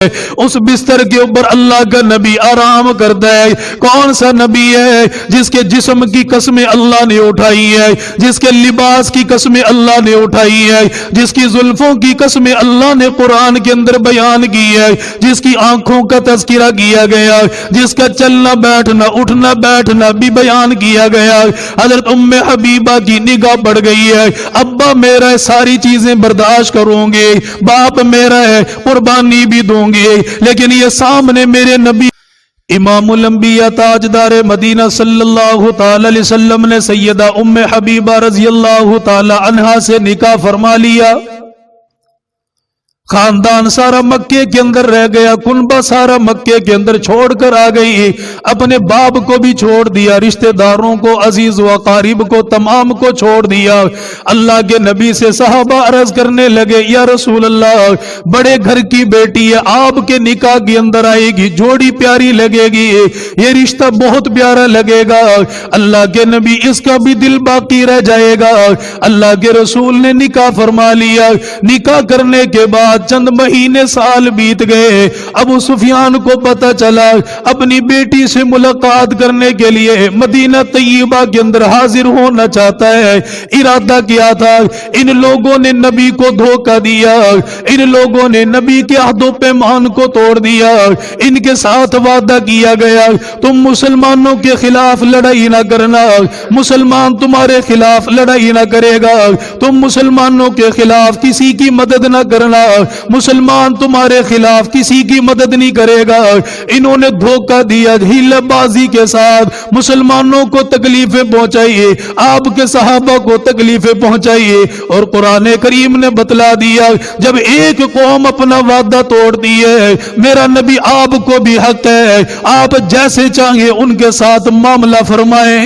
اس بستر کے اوپر اللہ کا نبی آرام کرتا ہے. کون سا نبی ہے جس کے جسم کی قسمیں اللہ نے اٹھائی ہے, جس کے لباس کی قسمیں اللہ نے اٹھائی ہے, جس کی زلفوں کی قسمیں اللہ نے قرآن کے اندر بیان کی ہے, جس کی آنکھوں کا تذکرہ کیا گیا, جس کا چلنا بیٹھنا اٹھنا بیٹھنا بھی بیان کیا گیا. حضرت ام حبیبہ کی نگاہ بڑھ گئی ہے. ابا میرا ہے ساری چیزیں برداشت کروں گے, باپ میرا ہے قربانی بھی دوں گے, لیکن یہ سامنے میرے نبی امام الانبیاء تاجدار مدینہ صلی اللہ تعالی علیہ وسلم نے سیدہ ام حبیبہ رضی اللہ تعالی عنہا سے نکاح فرما لیا. خاندان سارا مکے کے اندر رہ گیا, کنبہ سارا مکے کے اندر چھوڑ کر آ گئی. اپنے باپ کو بھی چھوڑ دیا, رشتہ داروں کو, عزیز و اقارب کو, تمام کو چھوڑ دیا. اللہ کے نبی سے صحابہ عرض کرنے لگے, یا رسول اللہ بڑے گھر کی بیٹی ہے, آپ کے نکاح کے اندر آئے گی, جوڑی پیاری لگے گی, یہ رشتہ بہت پیارا لگے گا, اللہ کے نبی اس کا بھی دل باقی رہ جائے گا. اللہ کے رسول نے نکاح فرما لیا. نکاح کرنے کے بعد چند مہینے سال بیت گئے. ابو سفیان کو پتا چلا, اپنی بیٹی سے ملاقات کرنے کے لیے مدینہ طیبہ کے اندر حاضر ہونا چاہتا ہے. ارادہ کیا تھا, ان لوگوں نے نبی کو دھوکہ دیا, ان لوگوں نے نبی کے عہد و پیمان کو توڑ دیا. ان کے ساتھ وعدہ کیا گیا, تم مسلمانوں کے خلاف لڑائی نہ کرنا, مسلمان تمہارے خلاف لڑائی نہ کرے گا, تم مسلمانوں کے خلاف کسی کی مدد نہ کرنا, مسلمان تمہارے خلاف کسی کی مدد نہیں کرے گا. انہوں نے دھوکہ دیا, ہیلہ بازی کے ساتھ مسلمانوں کو تکلیفیں پہنچائیے, آپ کے صحابہ کو تکلیفیں پہنچائیے. اور قرآن کریم نے بتلا دیا, جب ایک قوم اپنا وعدہ توڑتی ہے, میرا نبی آپ کو بھی حق ہے, آپ جیسے چاہیں ان کے ساتھ معاملہ فرمائیں.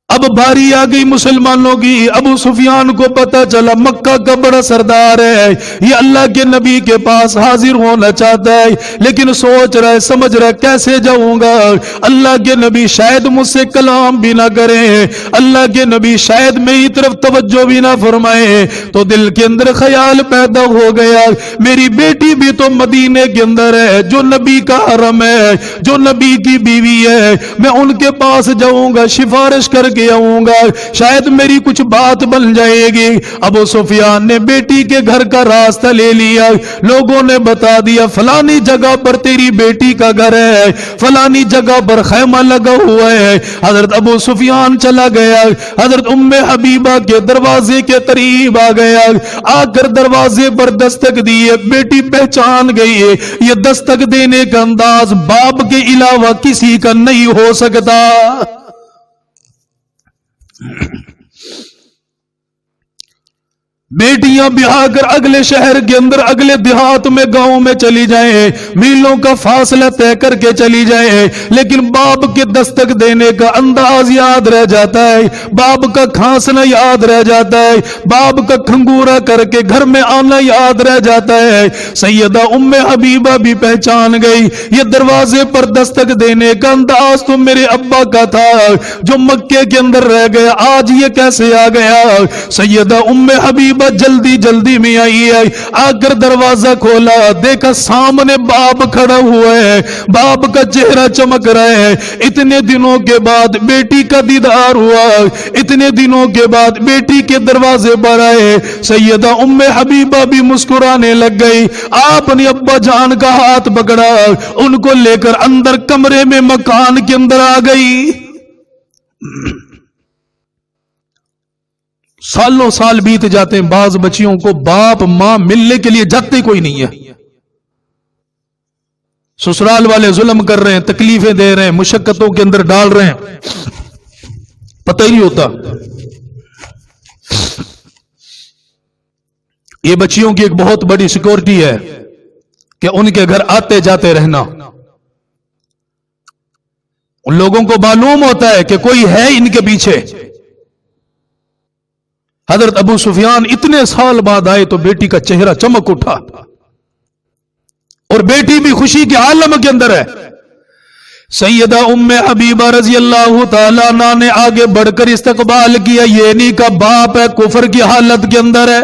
اب باری آ گئی مسلمانوں کی. ابو سفیان کو پتا چلا مکہ کا بڑا سردار ہے, یہ اللہ کے نبی کے پاس حاضر ہونا چاہتا ہے, لیکن سوچ رہا ہے, سمجھ رہا ہے کیسے جاؤں گا. اللہ کے نبی شاید مجھ سے کلام بھی نہ کریں, اللہ کے نبی شاید میری طرف توجہ بھی نہ فرمائے. تو دل کے اندر خیال پیدا ہو گیا, میری بیٹی بھی تو مدینے کے اندر ہے, جو نبی کا حرم ہے, جو نبی کی بیوی ہے, میں ان کے پاس جاؤں گا, سفارش کر کے آؤں گا, شاید میری کچھ بات بن جائے گی. ابو سفیان نے بیٹی کے گھر کا راستہ لے لیا. لوگوں نے بتا دیا فلانی جگہ پر تیری بیٹی کا گھر ہے, فلانی جگہ پر خیمہ لگا ہوا ہے. حضرت ابو سفیان چلا گیا, حضرت ام حبیبہ کے دروازے کے قریب آ گیا. آ کر دروازے پر دستک دیے, بیٹی پہچان گئی ہے, یہ دستک دینے کا انداز باپ کے علاوہ کسی کا نہیں ہو سکتا. بیٹیاں بیاہ کر اگلے شہر کے اندر, اگلے دیہات میں, گاؤں میں چلی جائیں, میلوں کا فاصلہ طے کر کے چلی جائیں, لیکن باپ کے دستک دینے کا انداز یاد رہ جاتا ہے, باپ کا کھانسنا یاد رہ جاتا ہے, باپ کا کھنگورا کر کے گھر میں آنا یاد رہ جاتا ہے. سیدہ ام حبیبہ بھی پہچان گئی, یہ دروازے پر دستک دینے کا انداز تو میرے ابا کا تھا جو مکے کے اندر رہ گیا, آج یہ کیسے آ گیا. سیدہ ام حبیبہ جلدی جلدی میں آئی ہے, آ کر دروازہ کھولا, دیکھا سامنے باپ کھڑا ہوا ہے, باپ کا چہرہ چمک رہا ہے. اتنے دنوں کے بعد بیٹی کا دیدار ہوا, اتنے دنوں کے بعد بیٹی کے دروازے پر آئے. سیدہ ام حبیبہ بھی مسکرانے لگ گئی. آپ نے ابا جان کا ہاتھ پکڑا, ان کو لے کر اندر کمرے میں مکان کے اندر آ گئی. سالوں سال بیت جاتے ہیں, بعض بچیوں کو باپ ماں ملنے کے لیے جاتے کوئی نہیں ہے. سسرال والے ظلم کر رہے ہیں, تکلیفیں دے رہے ہیں, مشقتوں کے اندر ڈال رہے ہیں, پتہ ہی نہیں ہوتا. یہ بچیوں کی ایک بہت بڑی سیکورٹی ہے کہ ان کے گھر آتے جاتے رہنا. ان لوگوں کو معلوم ہوتا ہے کہ کوئی ہے ان کے پیچھے. حضرت ابو سفیان اتنے سال بعد آئے تو بیٹی کا چہرہ چمک اٹھا, اور بیٹی بھی خوشی کے عالم کے اندر ہے. سیدہ ام حبیبہ رضی اللہ تعالیٰ عنہ نے آگے بڑھ کر استقبال کیا. یہ نہیں کہ باپ ہے کفر کی حالت کے اندر ہے,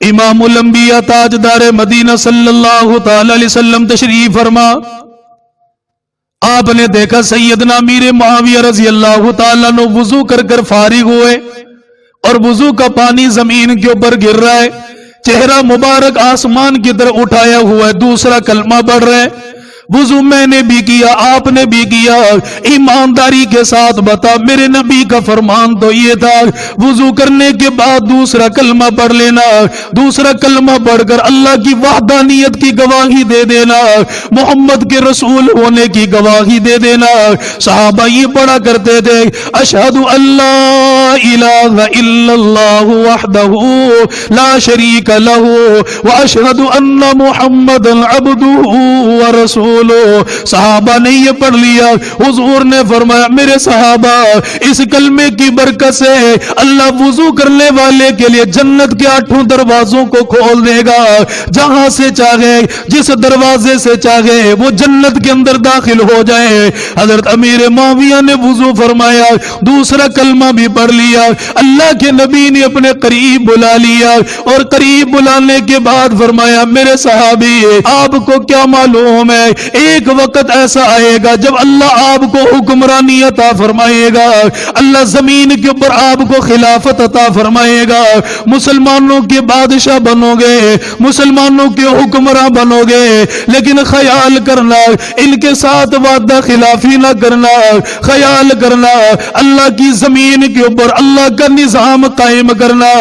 امام الانبیاء تاجدار مدینہ صلی اللہ تعالی علیہ وسلم تشریف فرما، آپ نے دیکھا سیدنا امیر معاویہ رضی اللہ تعالیٰ عنہ وضو کر کر فارغ ہوئے اور وضو کا پانی زمین کے اوپر گر رہا ہے، چہرہ مبارک آسمان کی طرف اٹھایا ہوا ہے، دوسرا کلمہ پڑھ رہے ہیں۔ وضو میں نے بھی کیا، آپ نے بھی کیا، ایمانداری کے ساتھ بتا، میرے نبی کا فرمان تو یہ تھا وضو کرنے کے بعد دوسرا کلمہ پڑھ لینا، دوسرا کلمہ پڑھ کر اللہ کی وحدانیت کی گواہی دے دینا، محمد کے رسول ہونے کی گواہی دے دینا۔ صحابہ یہ پڑھا کرتے تھے، اشہد اللہ الہ الا اللہ وحدہ لا شریک لہ واشہد ان محمد عبدہ ورسولہ۔ صحابہ نے یہ پڑھ لیا، حضور نے فرمایا میرے صحابہ اس کلمے کی برکت سے اللہ وضو کرنے والے کے لیے جنت کے 8 دروازوں کو کھول دے گا، جہاں سے چاہے جس دروازے سے چاہے وہ جنت کے اندر داخل ہو جائے۔ حضرت امیر معاویہ نے وضو فرمایا، دوسرا کلمہ بھی پڑھ لیا، اللہ کے نبی نے اپنے قریب بلا لیا اور قریب بلانے کے بعد فرمایا میرے صحابی آپ کو کیا معلوم ہے ایک وقت ایسا آئے گا جب اللہ آپ کو حکمرانی عطا فرمائے گا، اللہ زمین کے اوپر آپ کو خلافت عطا فرمائے گا، مسلمانوں کے بادشاہ بنو گے، مسلمانوں کے حکمراں بنو گے، لیکن خیال کرنا ان کے ساتھ وعدہ خلافی نہ کرنا، خیال کرنا اللہ کی زمین کے اوپر اللہ کا نظام قائم کرنا،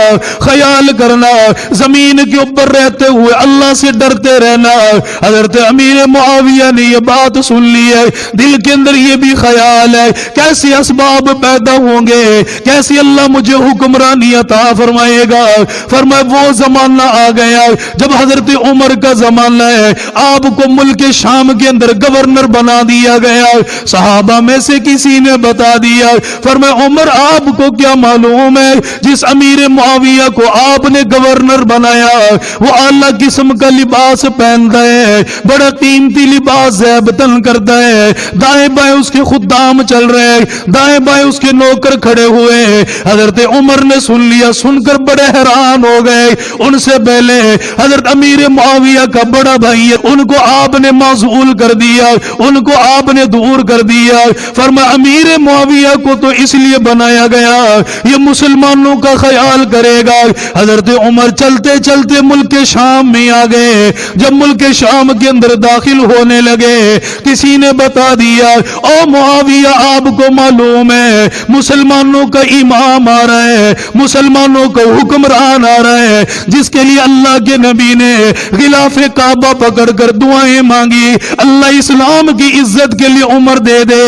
خیال کرنا زمین کے اوپر رہتے ہوئے اللہ سے ڈرتے رہنا۔ حضرت امیر معاویہ نے یہ بات سن لی ہے، دل کے اندر یہ بھی خیال ہے کیسے اسباب پیدا ہوں گے، کیسے اللہ مجھے حکمرانی عطا فرمائے گا۔ فرمایا وہ زمانہ آ گیا جب حضرت عمر کا زمانہ ہے، آپ کو ملک شام کے اندر گورنر بنا دیا گیا، صحابہ میں سے کسی نے بتا دیا، فرمایا عمر آپ کو کیا معلوم ہے جس امیر معاویہ کو آپ نے گورنر بنایا وہ اعلیٰ قسم کا لباس پہنتا ہے، بڑا قیمتی لباس زیب تن کرتا ہے، دائیں بائیں اس کے خدام چل رہے ہیں، دائیں بائیں اس کے نوکر کھڑے ہوئے ہیں۔ حضرت عمر نے سن لیا، سن کر بڑے حیران ہو گئے۔ ان سے پہلے حضرت امیر معاویہ کا بڑا بھائی ہے، ان کو آپ نے معزول کر دیا، ان کو آپ نے دور کر دیا۔ فرمایا امیر معاویہ کو تو اس لیے بنایا گیا یہ مسلمانوں کا خیال کرے گا۔ حضرت عمر چلتے چلتے ملک شام میں آ گئے، جب ملک شام کے اندر داخل ہونے لگے کسی نے بتا دیا او معاویہ آپ کو معلوم ہے مسلمانوں کا امام آ رہا ہے، مسلمانوں کا حکمران آ رہا ہے جس کے لیے اللہ کے نبی نے غلاف کعبہ پکڑ کر دعائیں مانگی، اللہ اسلام کی عزت کے لیے عمر دے دے،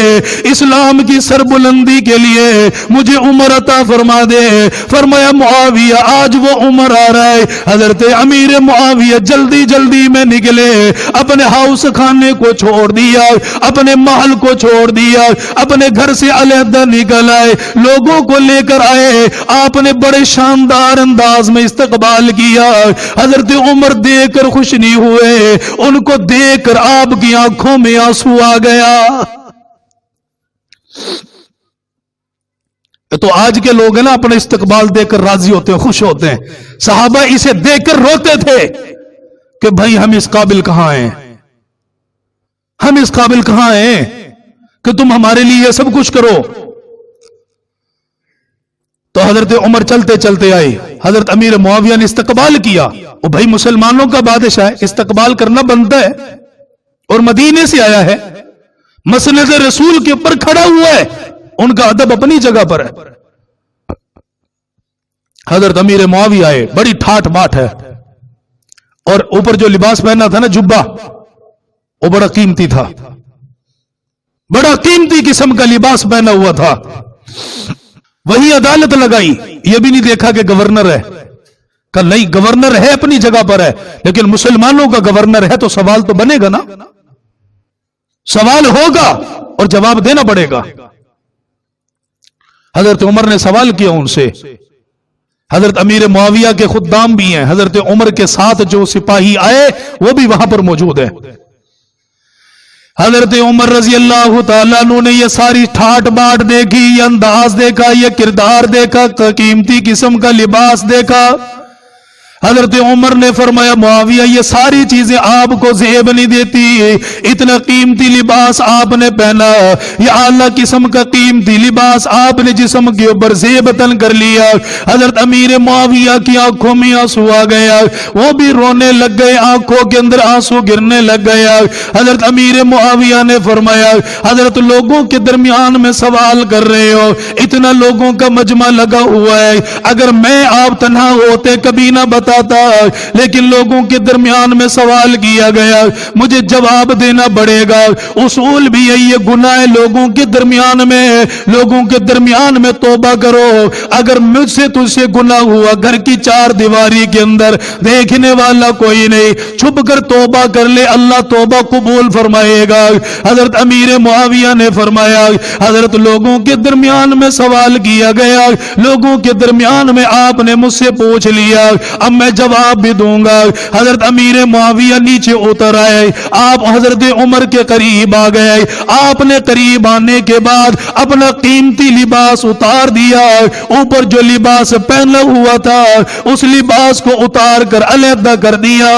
اسلام کی سربلندی کے لیے مجھے عمر عطا فرما دے۔ فرمایا معاویہ آج وہ عمر آ رہا ہے۔ حضرت امیر معاویہ جلدی جلدی میں نکلے، اپنے ہاؤس خانے کو چھوڑ دیا، اپنے محل کو چھوڑ دیا، اپنے گھر سے علیحدہ نکل آئے، لوگوں کو لے کر آئے، آپ نے بڑے شاندار انداز میں استقبال کیا۔ حضرت عمر دیکھ کر خوش نہیں ہوئے، ان کو دیکھ کر آپ کی آنکھوں میں آنسو آ گیا۔ تو آج کے لوگ ہیں نا اپنے استقبال دیکھ کر راضی ہوتے ہیں، خوش ہوتے ہیں، صحابہ اسے دیکھ کر روتے تھے کہ بھائی ہم اس قابل کہاں ہیں، ہم اس قابل کہاں ہیں کہ تم ہمارے لیے یہ سب کچھ کرو۔ تو حضرت عمر چلتے چلتے آئے، حضرت امیر معاویہ نے استقبال کیا، وہ بھائی مسلمانوں کا بادشاہ ہے، استقبال کرنا بنتا ہے، اور مدینے سے آیا ہے، مسند رسول کے اوپر کھڑا ہوا ہے، ان کا ادب اپنی جگہ پر ہے۔ حضرت امیر معاویہ آئے، بڑی ٹھاٹ باٹ ہے، اور اوپر جو لباس پہنا تھا نا جبہ، وہ بڑا قیمتی تھا، بڑا قیمتی قسم کا لباس پہنا ہوا تھا۔ وہی عدالت لگائی، یہ بھی نہیں دیکھا کہ گورنر ہے، کہ نہیں گورنر ہے اپنی جگہ پر ہے، لیکن مسلمانوں کا گورنر ہے تو سوال تو بنے گا نا، سوال ہوگا اور جواب دینا پڑے گا۔ حضرت عمر نے سوال کیا ان سے، حضرت امیر معاویہ کے خدام بھی ہیں، حضرت عمر کے ساتھ جو سپاہی آئے وہ بھی وہاں پر موجود ہے۔ حضرت عمر رضی اللہ تعالیٰ عنہ نے یہ ساری ٹھاٹ باٹ دیکھی، یہ انداز دیکھا، یہ کردار دیکھا، قیمتی قسم کا لباس دیکھا۔ حضرت عمر نے فرمایا معاویہ یہ ساری چیزیں آپ کو زیب نہیں دیتی، اتنا قیمتی لباس آپ نے پہنا، یہ اعلیٰ قسم کا قیمتی لباس آپ نے جسم کے اوپر زیب تن کر لیا۔ حضرت امیر معاویہ کی آنکھوں میں آنسو آ گیا، وہ بھی رونے لگ گئے، آنکھوں کے اندر آنسو گرنے لگ گیا۔ حضرت امیر معاویہ نے فرمایا حضرت لوگوں کے درمیان میں سوال کر رہے ہو، اتنا لوگوں کا مجمع لگا ہوا ہے، اگر میں آپ تنہا ہوتے کبھی نہ بتاتا، لیکن لوگوں کے درمیان میں سوال کیا گیا، مجھے جواب دینا پڑے گا۔ اصول بھی یہی ہے، گناہ لوگوں کے درمیان میں توبہ کرو۔ اگر مجھ سے تجھ سے گناہ ہوا، گھر کی چار دیواری کے اندر دیکھنے والا کوئی نہیں، چھپ کر توبہ کر لے، اللہ توبہ قبول فرمائے گا۔ حضرت امیر معاویہ نے فرمایا حضرت لوگوں کے درمیان میں سوال کیا گیا، لوگوں کے درمیان میں آپ نے مجھ سے پوچھ لیا، اب میں جواب بھی دوں گا۔ حضرت امیر معاویہ نیچے اتر آئے، آپ حضرت عمر کے قریب آ گئے، آپ نے قریب آنے کے بعد اپنا قیمتی لباس اتار دیا، اوپر جو لباس پہنا ہوا تھا اس لباس کو اتار کر علیحدہ کر دیا۔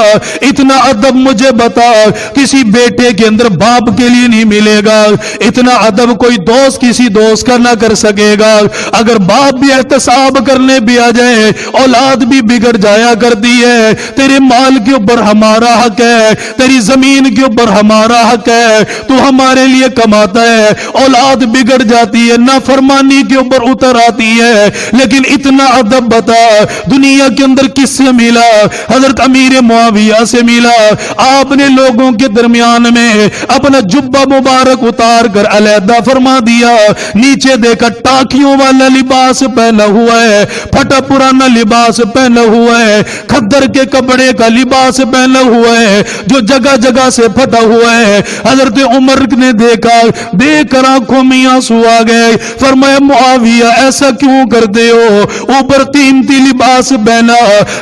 اتنا ادب مجھے بتا کسی بیٹے کے اندر باپ کے لیے نہیں ملے گا، اتنا ادب کوئی دوست کسی دوست کا نہ کر سکے گا۔ اگر باپ بھی احتساب کرنے بھی آ جائے، اولاد بھی بگڑ جایا کرتی ہے۔ تیرے مال کے اوپر ہمارا حق ہے، تیری زمین کے اوپر ہمارا حق ہے، تو ہمارے لیے کماتا ہے، اولاد بگڑ جاتی ہے، نافرمانی کے اوپر اتر آتی ہے، لیکن اتنا ادب بتا دنیا کے اندر کس سے ملا؟ حضرت امیر معاویہ سے ملا۔ آپ نے لوگوں کے درمیان میں اپنا جبہ مبارک اتار کر علیحدہ فرما دیا، نیچے دیکھا ٹاکیوں والا لباس پہنا ہوا ہے، پھٹا پرانا لباس پہنا ہوا ہے، کھدر کے کپڑے کا لباس پہنا ہوا ہے جو جگہ جگہ سے پھٹا ہوا ہے۔ حضرت عمر نے دیکھا، دیکھ کر آنکھوں میں آنسو آ گئے، فرمایا معاویہ ایسا کیوں کرتے ہو؟ اوپر قیمتی لباس پہنا،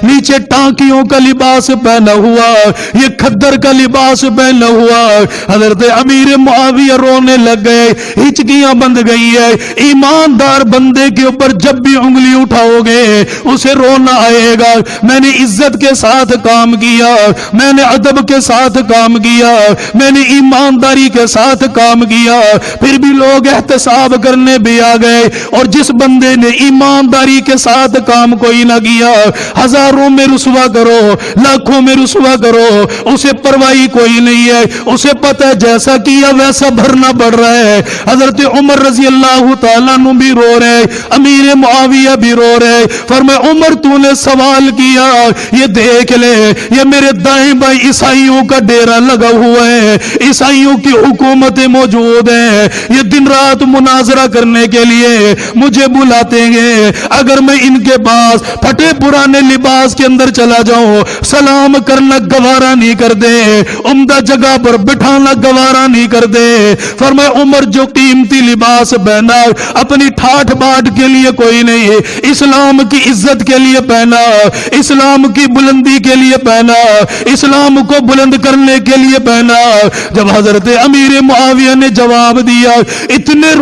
نیچے ٹانکیوں کا لباس پہنا ہوا، یہ کھدر کا لباس پہنا ہوا۔ حضرت امیر معاویہ رونے لگ گئے، ہچکیاں بند گئی ہے۔ ایماندار بندے کے اوپر جب بھی انگلی اٹھاؤ گے اسے رونا آئے گا۔ میں نے عزت کے ساتھ کام کیا، میں نے ادب کے ساتھ کام کیا، میں نے ایمانداری کے ساتھ کام کیا، پھر بھی لوگ احتساب کرنے بھی آ گئے، اور جس بندے نے ایمانداری کے ساتھ کام کوئی نہ کیا، ہزاروں میں رسوا کرو، لاکھوں میں رسوا کرو، اسے پرواہی کوئی نہیں ہے، اسے پتہ ہے جیسا کیا ویسا بھرنا پڑ رہا ہے۔ حضرت عمر رضی اللہ تعالیٰ عنہ بھی رو رہے، امیر معاویہ بھی رو رہے، فرمایا عمر تو نے سوال کیا، یہ دیکھ لے یہ میرے دائیں بائیں عیسائیوں کا ڈیرا لگا ہوا ہے، عیسائیوں کی حکومتیں موجود ہیں، یہ دن رات مناظرہ کرنے کے لیے مجھے بلاتے ہیں، اگر میں ان کے پاس پھٹے پرانے لباس کے اندر چلا جاؤں سلام کرنا گوارا نہیں کر دے، عمدہ جگہ پر بٹھانا گوارا نہیں کر دے۔ فرمایا عمر جو قیمتی لباس پہنا اپنی ٹھاٹ باٹ کے لیے کوئی نہیں، اسلام کی عزت کے لیے پہنا، اسلام کی بلندی کے لیے پہنا، اسلام کو بلند کرنے کے لیے پہنا۔ جب حضرت امیر معاویہ نے جواب دیا، اتنے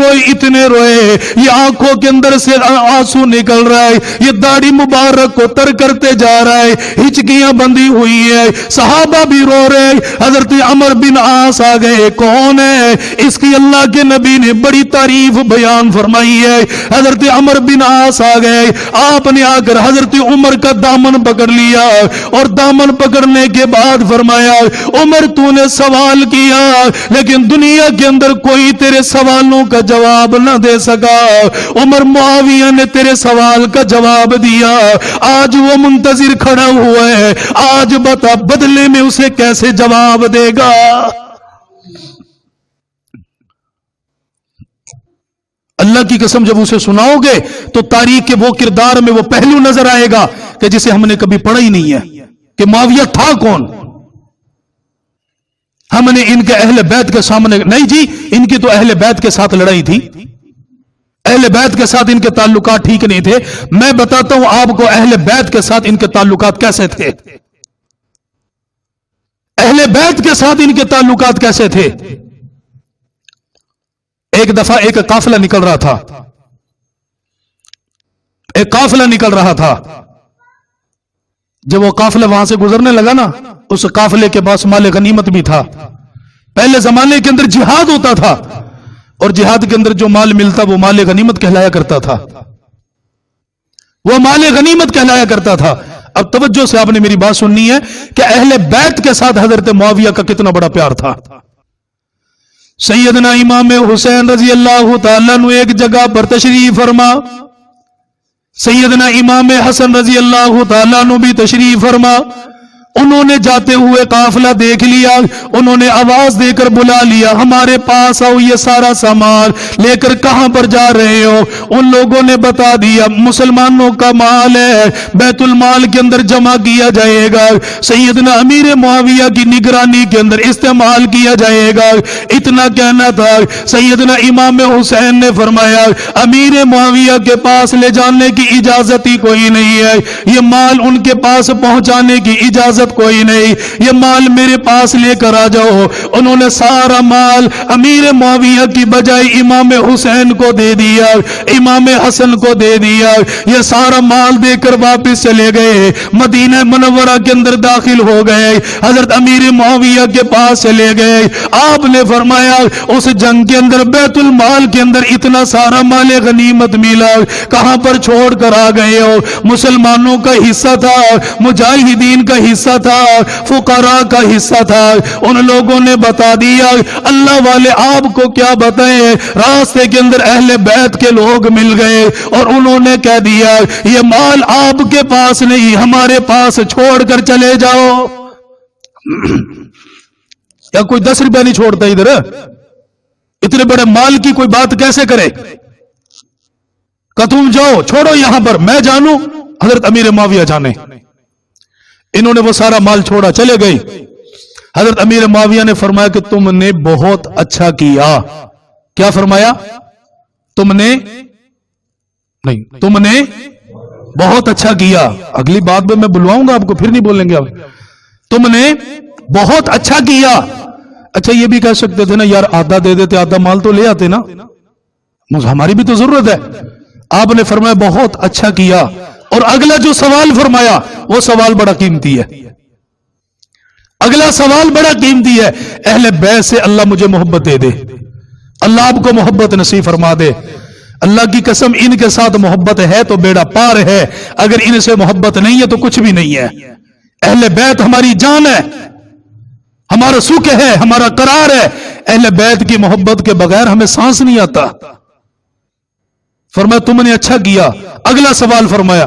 روئے، یہ آنکھوں کے اندر سے آنسو نکل رہا ہے، یہ داڑھی مبارک کو تر کرتے جا رہا ہے، ہچکیاں بندھی ہوئی ہے، صحابہ بھی رو رہے۔ حضرت عمر بن عاص آ گئے، کون ہے؟ اس کی اللہ کے نبی نے بڑی تعریف بیان فرمائی ہے۔ حضرت عمر بن عاص آ گئے، آپ نے آ کر حضرت عمر کا دامن پکڑ لیا، اور دامن پکڑنے کے بعد فرمایا عمر تو نے سوال کیا لیکن دنیا کے اندر کوئی تیرے سوالوں کا جواب نہ دے سکا، عمر معاویہ نے تیرے سوال کا جواب دیا، آج وہ منتظر کھڑا ہوا ہے، آج بتا بدلے میں اسے کیسے جواب دے گا؟ اللہ کی قسم جب اسے سناؤ گے تو تاریخ کے وہ کردار میں وہ پہلو نظر آئے گا کہ جسے ہم نے کبھی پڑھا ہی نہیں ہے کہ معاویہ تھا کون۔ ہم نے ان کے اہل بیت کے سامنے نہیں جی، ان کی تو اہل بیت کے ساتھ لڑائی تھی، اہل بیت کے ساتھ ان کے تعلقات ٹھیک نہیں تھے۔ میں بتاتا ہوں آپ کو اہل بیت کے ساتھ ان کے تعلقات کیسے تھے، اہل بیت کے ساتھ ان کے تعلقات کیسے تھے۔ ایک دفعہ ایک قافلہ نکل رہا تھا، ایک قافلہ نکل رہا تھا، جب وہ قافلہ وہاں سے گزرنے لگا نا، اس قافلے کے پاس مال غنیمت بھی تھا. پہلے زمانے کے اندر جہاد ہوتا تھا اور جہاد کے اندر جو مال ملتا وہ مال غنیمت کہلایا کرتا تھا، وہ مال غنیمت کہلایا کرتا تھا. اب توجہ سے آپ نے میری بات سننی ہے کہ اہل بیت کے ساتھ حضرت معاویہ کا کتنا بڑا پیار تھا. سیدنا امام حسین رضی اللہ تعالیٰ عنہ ایک جگہ پر تشریف فرما، سیدنا امام حسن رضی اللہ تعالیٰ عنہ بھی تشریف فرما. انہوں نے جاتے ہوئے قافلہ دیکھ لیا، انہوں نے آواز دے کر بلا لیا، ہمارے پاس آؤ، یہ سارا سامان لے کر کہاں پر جا رہے ہو؟ ان لوگوں نے بتا دیا مسلمانوں کا مال ہے، بیت المال کے اندر جمع کیا جائے گا، سیدنا امیر معاویہ کی نگرانی کے اندر استعمال کیا جائے گا. اتنا کہنا تھا. سیدنا امام حسین نے فرمایا امیر معاویہ کے پاس لے جانے کی اجازت ہی کوئی نہیں ہے، یہ مال ان کے پاس پہنچانے کی اجازت کوئی نہیں، یہ مال میرے پاس لے کر آ جاؤ. انہوں نے سارا مال امیر معاویہ کی بجائے امام حسین کو دے دیا، امام حسن کو دے دیا. یہ سارا مال دے کر واپس چلے گئے، مدینہ منورہ کے اندر داخل ہو گئے، حضرت امیر معاویہ کے پاس چلے گئے. آپ نے فرمایا اس جنگ کے اندر بیت المال کے اندر اتنا سارا مال غنیمت ملا، کہاں پر چھوڑ کر آ گئے ہو؟ مسلمانوں کا حصہ تھا، مجاہدین کا حصہ تھا، فقراء کا حصہ تھا. ان لوگوں نے بتا دیا. اللہ والے آپ کو کیا بتائیں، راستے کے اندر اہل بیت کے لوگ مل گئے اور انہوں نے کہہ دیا یہ مال آپ کے پاس نہیں، ہمارے پاس چھوڑ کر چلے جاؤ. یا کوئی 10 روپے نہیں چھوڑتا ادھر، اتنے بڑے مال کی کوئی بات کیسے کرے؟ کہ تم جاؤ، چھوڑو یہاں پر، میں جانوں، حضرت امیر معاویہ جانے. انہوں نے وہ سارا مال چھوڑا، چلے گئے. حضرت امیر معاویہ نے فرمایا کہ تم نے بہت اچھا کیا. کیا فرمایا؟ تم نے بہت اچھا کیا. اگلی بات میں بلواؤں گا آپ کو، پھر نہیں بولیں گے آپ. تم نے بہت اچھا کیا. اچھا یہ بھی کہہ سکتے تھے نا یار آدھا دے دیتے، آدھا مال تو لے آتے نا، ہماری بھی تو ضرورت ہے. آپ نے فرمایا بہت اچھا کیا. اور اگلا جو سوال فرمایا وہ سوال بڑا قیمتی ہے. اگلا سوال بڑا قیمتی ہے. اہل بیت سے اللہ مجھے محبت دے دے، اللہ آپ کو محبت نصیب فرما دے. اللہ کی قسم ان کے ساتھ محبت ہے تو بیڑا پار ہے، اگر ان سے محبت نہیں ہے تو کچھ بھی نہیں ہے. اہل بیت ہماری جان ہے، ہمارا سکھ ہے، ہمارا قرار ہے. اہل بیت کی محبت کے بغیر ہمیں سانس نہیں آتا. فرمایا تم نے اچھا کیا. اگلا سوال فرمایا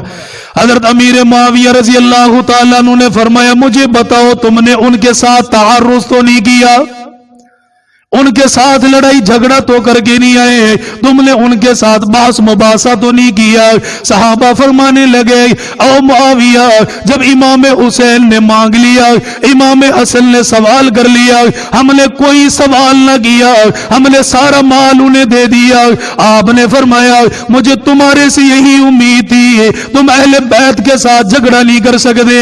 حضرت امیر معاویہ رضی اللہ تعالیٰ عنہ نے فرمایا مجھے بتاؤ تم نے ان کے ساتھ تعارض تو نہیں کیا، ان کے ساتھ لڑائی جھگڑا تو کر کے نہیں آئے، تم نے ان کے ساتھ بحث مباحثہ تو نہیں کیا. صحابہ فرمانے لگے او معاویہ، جب امام حسین نے مانگ لیا، امام حسن نے سوال کر لیا، ہم نے کوئی سوال نہ کیا، ہم نے سارا مال انہیں دے دیا. آپ نے فرمایا مجھے تمہارے سے یہی امید تھی، تم اہل بیت کے ساتھ جھگڑا نہیں کر سکتے.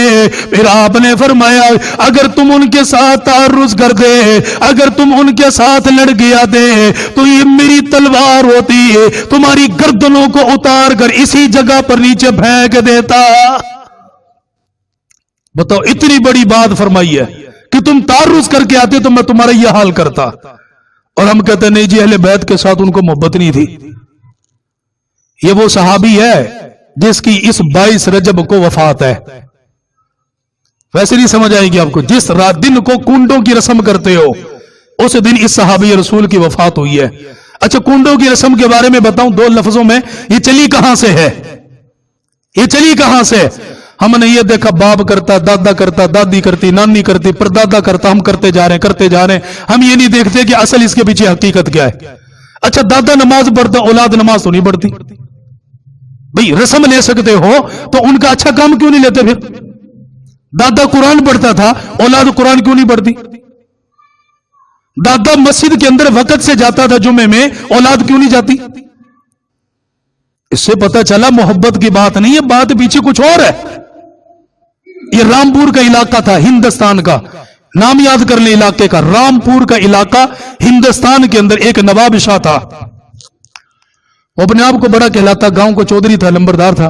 پھر آپ نے فرمایا اگر تم ان کے ساتھ تعرض کرتے، اگر تم ان کے ساتھ لڑ گیا دے تو یہ میری تلوار ہوتی ہے، تمہاری گردنوں کو اتار کر اسی جگہ پر نیچے پھینک دیتا. بتاؤ اتنی بڑی بات فرمائی ہے کہ تم تعرض کر کے آتے تو میں تمہارا یہ حال کرتا. اور ہم کہتے نہیں جی اہل بیت کے ساتھ ان کو محبت نہیں تھی. یہ وہ صحابی ہے جس کی اس 22 رجب کو وفات ہے. ویسے نہیں سمجھ آئے گی آپ کو، جس رات دن کو کنڈوں کی رسم کرتے ہو اس دن اس صحابی رسول کی وفات ہوئی ہے. اچھا کنڈوں کی رسم کے بارے میں بتاؤں 2 لفظوں میں، یہ چلی کہاں سے ہے؟ یہ چلی کہاں سے؟ ہم نے یہ دیکھا باپ کرتا، دادا کرتا، دادی کرتی، نانی کرتی، پردادا کرتا، ہم کرتے جا رہے ہیں. ہم یہ نہیں دیکھتے کہ اصل اس کے پیچھے حقیقت کیا ہے. اچھا دادا نماز پڑھتا، اولاد نماز تو نہیں پڑھتی. بھئی رسم لے سکتے ہو تو ان کا اچھا کام کیوں نہیں لیتے؟ پھر دادا قرآن پڑھتا تھا، اولاد قرآن کیوں نہیں پڑھتی؟ دادا مسجد کے اندر وقت سے جاتا تھا جمعے میں، اولاد کیوں نہیں جاتی؟ اس سے پتہ چلا محبت کی بات نہیں ہے، بات پیچھے کچھ اور ہے. یہ رامپور کا علاقہ تھا ہندوستان کا، نام یاد کر لیں علاقے کا، رامپور کا علاقہ ہندوستان کے اندر. ایک نواب شاہ تھا، وہ اپنے آپ کو بڑا کہلاتا، گاؤں کو چودھری تھا، لمبردار تھا.